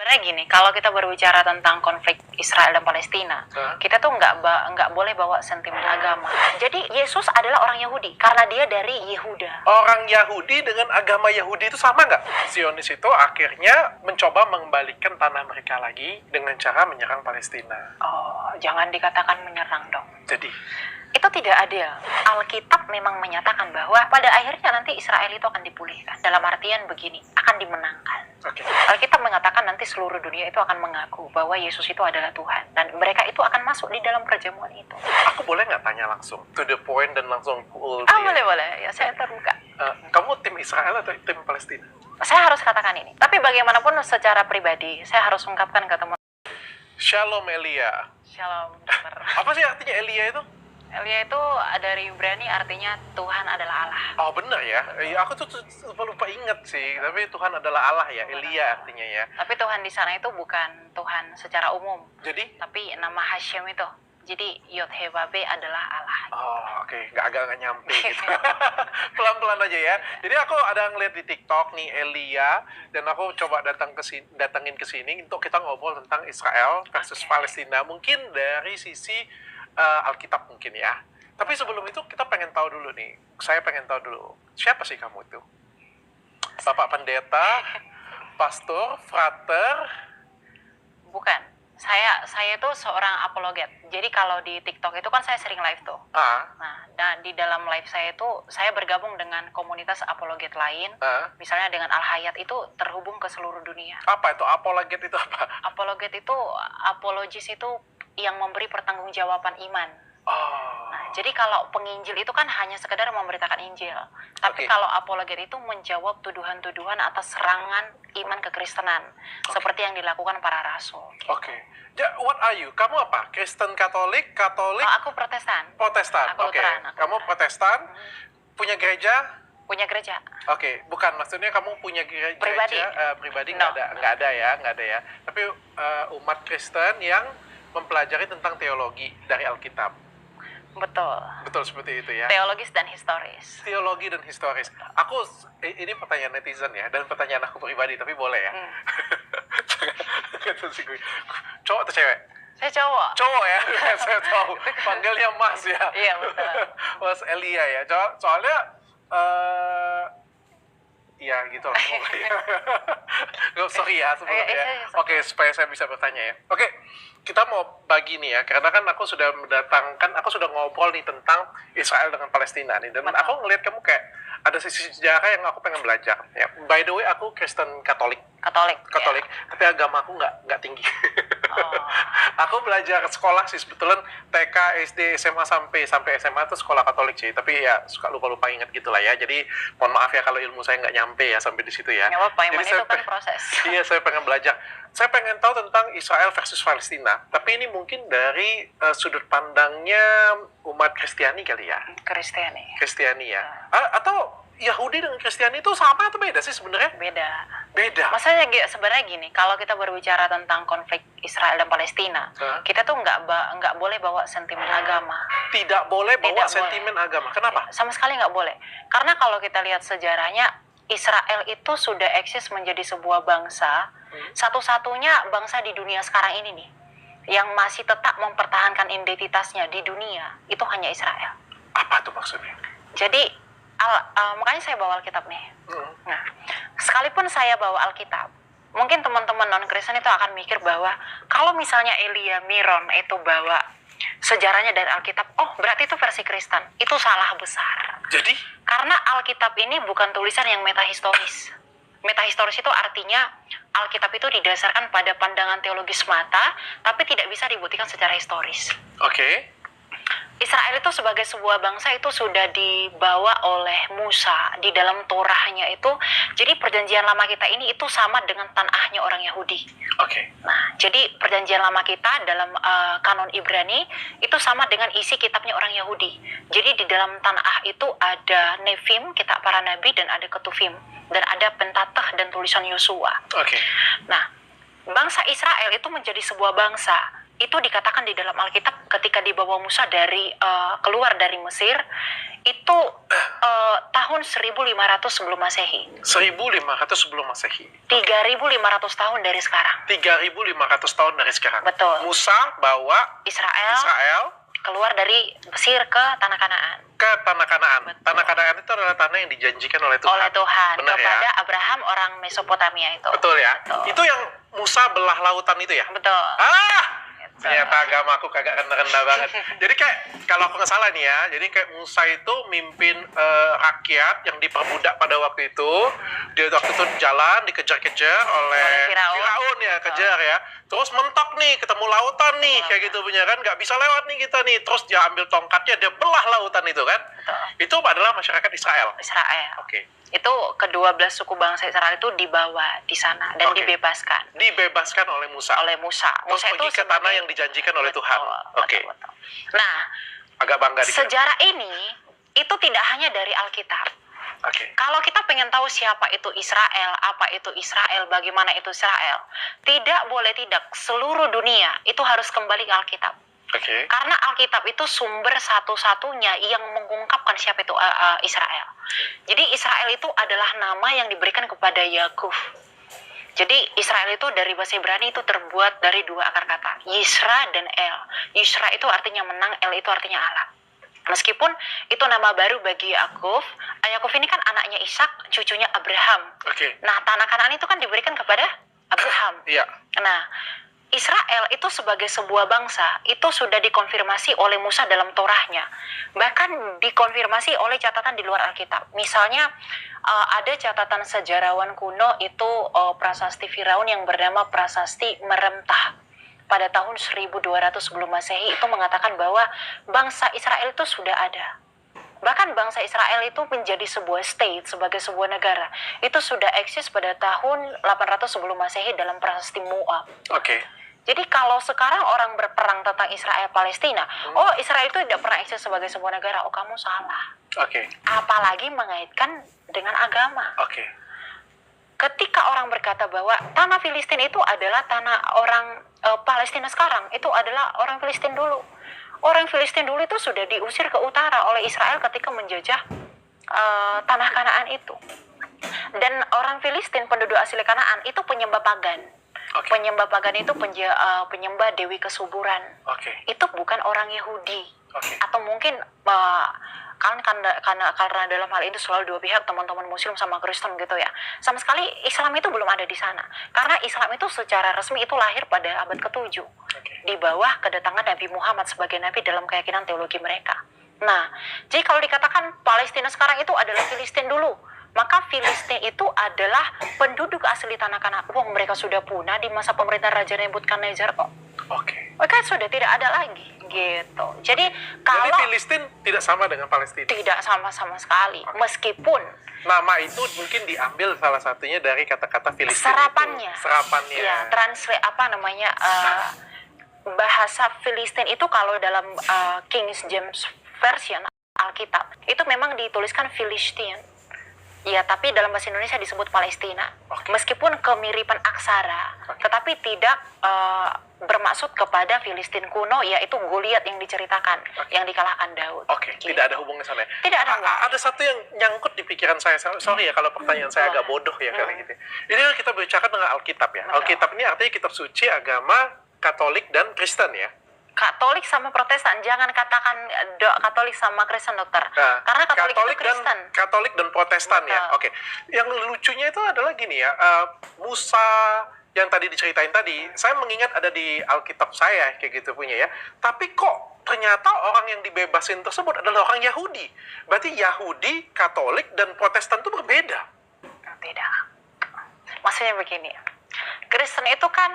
Sebenarnya gini, kalau kita berbicara tentang konflik Israel dan Palestina, kita tuh nggak boleh bawa sentimen agama. Jadi Yesus adalah orang Yahudi karena dia dari Yehuda. Orang Yahudi dengan agama Yahudi itu sama nggak? Zionis itu akhirnya mencoba mengembalikan tanah mereka lagi dengan cara menyerang Palestina. Oh, jangan dikatakan menyerang dong. Jadi, Itu tidak adil. Alkitab memang menyatakan bahwa pada akhirnya nanti Israel itu akan dipulihkan. Dalam artian begini, akan dimenangkan. oke. Alkitab mengatakan nanti seluruh dunia itu akan mengaku bahwa Yesus itu adalah Tuhan. Dan mereka itu akan masuk di dalam perjamuan itu. Aku boleh nggak tanya langsung? To the point dan langsung full. Boleh. Ya, saya terbuka. Kamu tim Israel atau tim Palestina? Saya harus katakan ini. Tapi bagaimanapun secara pribadi, saya harus ungkapkan ke teman. Shalom Elia. Shalom, dokter. Apa sih artinya Elia itu? Elia itu dari Ibrani artinya Tuhan adalah Allah. Oh benar ya, aku tuh lupa inget sih. Tapi Tuhan adalah Allah ya, Elia artinya ya. Tapi Tuhan di sana itu bukan Tuhan secara umum. Jadi? Tapi nama Hashem itu. Jadi Yod He Vav He adalah Allah. Oh oke. Agak nyampe gitu. Pelan-pelan aja ya. Jadi aku ada ngeliat di TikTok nih Elia, dan aku coba datengin ke sini untuk kita ngobrol tentang Israel versus Palestina. Mungkin dari sisi Alkitab mungkin ya. Tapi sebelum itu kita pengen tahu dulu nih. Saya pengen tahu dulu, siapa sih kamu itu? Bapak pendeta, pastor, frater? Bukan. Saya itu seorang apologet. Jadi kalau di TikTok itu kan saya sering live tuh. Nah, dan di dalam live saya itu saya bergabung dengan komunitas apologet lain. Misalnya dengan Al Hayat itu terhubung ke seluruh dunia. Apa itu? Apologet itu apa? Apologet itu, apologis itu yang memberi pertanggungjawaban iman. Nah, jadi kalau penginjil itu kan hanya sekedar memberitakan Injil. Tapi kalau apologet itu menjawab tuduhan-tuduhan atas serangan iman kekristenan. Seperti yang dilakukan para rasul. Oke. What are you? Kamu apa? Kristen Katolik? Katolik? Oh, aku Protestan. Protestan. Aku Oke. Lutheran, Kamu Protestan? Punya gereja? Punya gereja. Oke, bukan maksudnya kamu punya gereja pribadi No. nggak ada ya. Tapi umat Kristen yang mempelajari tentang teologi dari Alkitab. Betul seperti itu ya. Teologis dan historis. Teologi dan historis. Ini pertanyaan netizen ya, dan pertanyaan aku pribadi, tapi boleh ya. Cowok atau cewek? Saya cowok. Cowok ya, saya tahu. Panggilnya Mas ya. Iya, betul. Mas Elia ya. Soalnya ya gitu lah. Sorry ya sebelumnya. Oke, supaya saya bisa bertanya ya. Oke, kita mau bagi nih ya, karena kan aku sudah ngobrol nih tentang Israel dengan Palestina nih, dan aku ngelihat kamu kayak ada sisi sejarah yang aku pengen belajar. Ya, by the way, aku Kristen Katolik, Katolik. tapi agama aku nggak tinggi. Aku belajar sekolah sih sebetulnya TK, SD, SMA sampai SMA itu sekolah Katolik sih, tapi ya suka lupa ingat gitulah ya. Jadi mohon maaf ya kalau ilmu saya nggak nyampe ya sampai di situ ya. Nggak apa-apa, Jadi itu kan proses. Iya, saya pengen belajar. Saya pengen tahu tentang Israel versus Palestina, tapi ini mungkin dari sudut pandangnya umat Kristiani kali ya. Kristiani ya. Atau Yahudi dengan Kristiani itu sama atau beda sih sebenarnya? Beda. Maksudnya sebenarnya gini, kalau kita berbicara tentang konflik Israel dan Palestina, kita tuh nggak boleh bawa sentimen agama. Tidak boleh bawa sentimen agama. Kenapa? Sama sekali nggak boleh. Karena kalau kita lihat sejarahnya, Israel itu sudah eksis menjadi sebuah bangsa, satu-satunya bangsa di dunia sekarang ini nih, yang masih tetap mempertahankan identitasnya di dunia, itu hanya Israel. Apa tuh maksudnya? Jadi, makanya saya bawa Alkitab nih. Nah, sekalipun saya bawa Alkitab, mungkin teman-teman non-Kristen itu akan mikir bahwa kalau misalnya Elia Miron itu bawa sejarahnya dari Alkitab, oh berarti itu versi Kristen. Itu salah besar. Jadi? Karena Alkitab ini bukan tulisan yang metahistoris. Metahistoris itu artinya Alkitab itu didasarkan pada pandangan teologis semata, tapi tidak bisa dibuktikan secara historis. Oke. Israel itu sebagai sebuah bangsa itu sudah dibawa oleh Musa di dalam Torahnya itu. Jadi perjanjian lama kita ini itu sama dengan tanahnya orang Yahudi. Oke. Nah, jadi perjanjian lama kita dalam kanon Ibrani itu sama dengan isi kitabnya orang Yahudi. Jadi di dalam tanah itu ada Nevim, kitab para nabi, dan ada Ketuvim, dan ada Pentateuch dan tulisan Yosua. Oke. Nah, bangsa Israel itu menjadi sebuah bangsa itu dikatakan di dalam Alkitab ketika dibawa Musa dari keluar dari Mesir itu tahun 1500 sebelum Masehi. 1500 sebelum Masehi. 3500 tahun dari sekarang. 3500 tahun dari sekarang. Betul. Musa bawa Israel keluar dari Mesir ke tanah Kanaan. Ke tanah Kanaan. Betul. Tanah Kanaan itu adalah tanah yang dijanjikan oleh Tuhan. Oleh Tuhan. Benar kepada ya? Abraham orang Mesopotamia itu. Betul ya? Betul. Itu yang Musa belah lautan itu ya? Betul. Ternyata agama aku kagak rendah-rendah banget. Jadi kayak, kalau aku nggak salah nih ya, jadi kayak Musa itu mimpin rakyat yang diperbudak pada waktu itu. Dia waktu itu jalan, dikejar-kejar oleh Firaun ya, kejar ya. Terus mentok nih, ketemu lautan nih, kayak gitu punya kan. Nggak bisa lewat nih kita nih. Terus dia ambil tongkatnya, dia belah lautan itu kan. Itu adalah masyarakat Israel. Oke. Itu kedua belas suku bangsa Israel itu dibawa di sana dan dibebaskan. Dibebaskan oleh Musa. Terus pergi ke tanah yang dijanjikan oleh Tuhan. Oke. Nah, agak bangga dikit. sejarah ini itu tidak hanya dari Alkitab. Kalau kita pengen tahu siapa itu Israel, apa itu Israel, bagaimana itu Israel, tidak boleh tidak seluruh dunia itu harus kembali ke Alkitab. Karena Alkitab itu sumber satu-satunya yang mengungkapkan siapa itu Israel. Jadi Israel itu adalah nama yang diberikan kepada Yakub. Jadi Israel itu dari bahasa Ibrani itu terbuat dari dua akar kata, Yisra dan El. Yisra itu artinya menang, El itu artinya Allah. Meskipun itu nama baru bagi Yakub, Yakub ini kan anaknya Ishak, cucunya Abraham. Nah, tanah Kanaan itu kan diberikan kepada Abraham. Nah, Israel itu sebagai sebuah bangsa itu sudah dikonfirmasi oleh Musa dalam Torahnya, bahkan dikonfirmasi oleh catatan di luar Alkitab. Misalnya ada catatan sejarawan kuno itu prasasti Firaun yang bernama Prasasti Meremtah pada tahun 1200 sebelum Masehi itu mengatakan bahwa bangsa Israel itu sudah ada. Bahkan bangsa Israel itu menjadi sebuah state, sebagai sebuah negara. Itu sudah eksis pada tahun 800 sebelum Masehi dalam prasasti Moab. Jadi kalau sekarang orang berperang tentang Israel Palestina, oh Israel itu tidak pernah eksis sebagai sebuah negara, oh kamu salah. Apalagi mengaitkan dengan agama. Ketika orang berkata bahwa tanah Filistin itu adalah tanah orang Palestina sekarang, itu adalah orang Filistin dulu. Orang Filistin dulu itu sudah diusir ke utara oleh Israel ketika menjajah tanah Kanaan itu. Dan orang Filistin, penduduk asli Kanaan, itu penyembah pagan. Penyembah pagan itu penyembah dewi kesuburan. Itu bukan orang Yahudi. Atau mungkin karena dalam hal ini selalu dua pihak, teman-teman Muslim sama Kristen gitu ya. Sama sekali Islam itu belum ada di sana. Karena Islam itu secara resmi itu lahir pada abad ke-7 di bawah kedatangan Nabi Muhammad sebagai nabi dalam keyakinan teologi mereka. Nah, jadi kalau dikatakan Palestina sekarang itu adalah Filistin dulu, maka Filistin itu adalah penduduk asli tanah Kanaan. Mereka sudah punah di masa pemerintahan Raja Nebukadnezar kok. Mereka sudah tidak ada lagi gitu. Jadi Filistin tidak sama dengan Palestina. Tidak sama sekali. Meskipun nama itu mungkin diambil salah satunya dari kata-kata Filistin. Serapannya. Ya, bahasa Filistin itu kalau dalam King James Version Alkitab itu memang dituliskan Filistin. Ya, tapi dalam bahasa Indonesia disebut Palestina. Meskipun kemiripan aksara, tetapi tidak bermaksud kepada Filistin kuno, yaitu Goliat yang diceritakan, yang dikalahkan Daud. Gitu. Tidak ada hubungan sana. Tidak ada hubungan. Ada satu yang nyangkut di pikiran saya. Sorry ya kalau pertanyaan saya agak bodoh ya kali gitu. Ini kan kita bicara dengan Alkitab ya. Alkitab ini artinya kitab suci agama Katolik dan Kristen ya. Katolik sama Protestan, jangan katakan Katolik sama Kristen, dokter. Karena Katolik itu Kristen. Katolik dan Protestan ya. Yang lucunya itu adalah gini ya, Musa yang tadi diceritain tadi, saya mengingat ada di Alkitab saya kayak gitu punya ya. Tapi kok ternyata orang yang dibebasin tersebut adalah orang Yahudi. Berarti Yahudi, Katolik dan Protestan itu berbeda. Tidak. Maksudnya begini, Kristen itu kan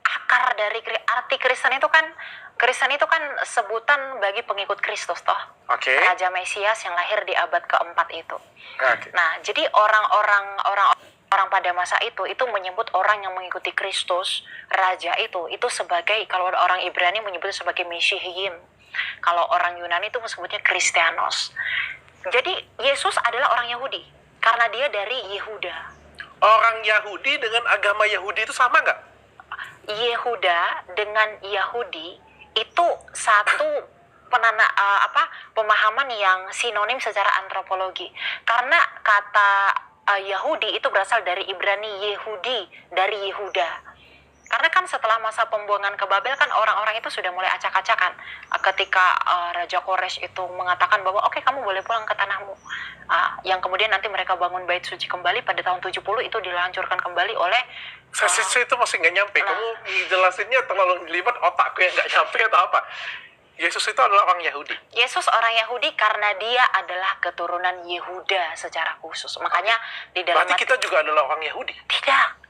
akar dari arti Kristen itu kan sebutan bagi pengikut Kristus toh. Raja Mesias yang lahir di abad keempat itu. Nah, jadi orang pada masa itu menyebut orang yang mengikuti Kristus, raja itu sebagai, kalau orang Ibrani menyebutnya sebagai Mesihim. Kalau orang Yunani itu menyebutnya Kristianos. Jadi Yesus adalah orang Yahudi karena dia dari Yehuda. Orang Yahudi dengan agama Yahudi itu sama nggak? Yehuda dengan Yahudi itu satu pemahaman yang sinonim secara antropologi. Karena kata Yahudi itu berasal dari Ibrani Yehudi, dari Yehuda. Karena kan setelah masa pembuangan ke Babel kan orang-orang itu sudah mulai acak-acakan ketika Raja Koresh itu mengatakan bahwa oke, kamu boleh pulang ke tanahmu. Yang kemudian nanti mereka bangun bait suci kembali pada tahun 70 itu dilancurkan kembali oleh Saya itu masih nggak nyampe. Kamu jelasinnya terlalu libat otakku yang nggak nyampe atau apa? Yesus itu adalah orang Yahudi. Yesus orang Yahudi karena dia adalah keturunan Yehuda secara khusus. Makanya di dalam Berarti kita juga adalah orang Yahudi. tidak.